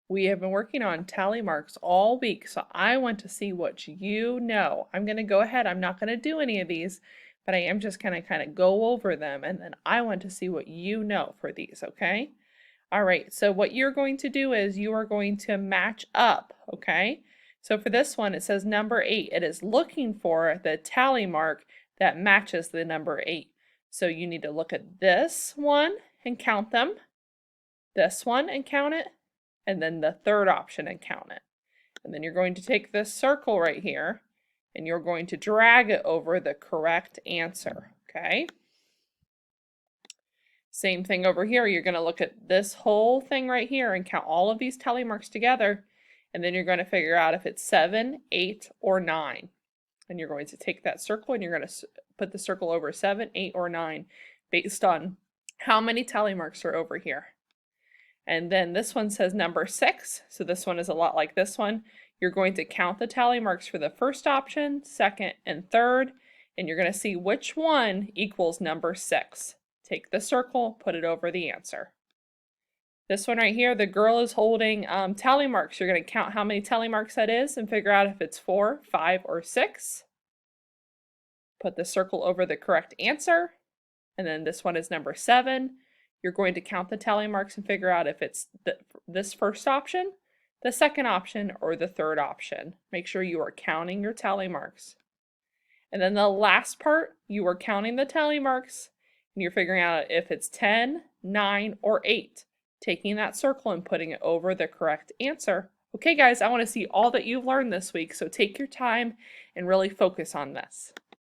We have been working on tally marks all week, so I want to see what you know. I'm going to go ahead. I'm not going to do any of these, but I am just going to kind of go over them, and then I want to see what you know for these, okay? All right, so what you're going to do is you are going to match up, okay? So for this one, it says number 8. It is looking for the tally mark that matches the number 8. So you need to look at this one and count them, this one and count it, and then the third option and count it. And then you're going to take this circle right here and you're going to drag it over the correct answer, okay? Same thing over here. You're going to look at this whole thing right here and count all of these tally marks together, and then you're going to figure out if it's 7, 8, or 9. And you're going to take that circle and you're going to put the circle over 7, 8, or 9 based on how many tally marks are over here. And then this one says number 6, so this one is a lot like this one. You're going to count the tally marks for the first option, second, and third, and you're going to see which one equals number 6. Take the circle, put it over the answer. This one right here, the girl is holding tally marks. You're going to count how many tally marks that is and figure out if it's 4, 5, or 6. Put the circle over the correct answer. And then this one is number 7. You're going to count the tally marks and figure out if it's this first option, the second option, or the third option. Make sure you are counting your tally marks. And then the last part, you are counting the tally marks and you're figuring out if it's 10, 9, or 8. Taking that circle and putting it over the correct answer. Okay guys, I want to see all that you've learned this week, so take your time and really focus on this.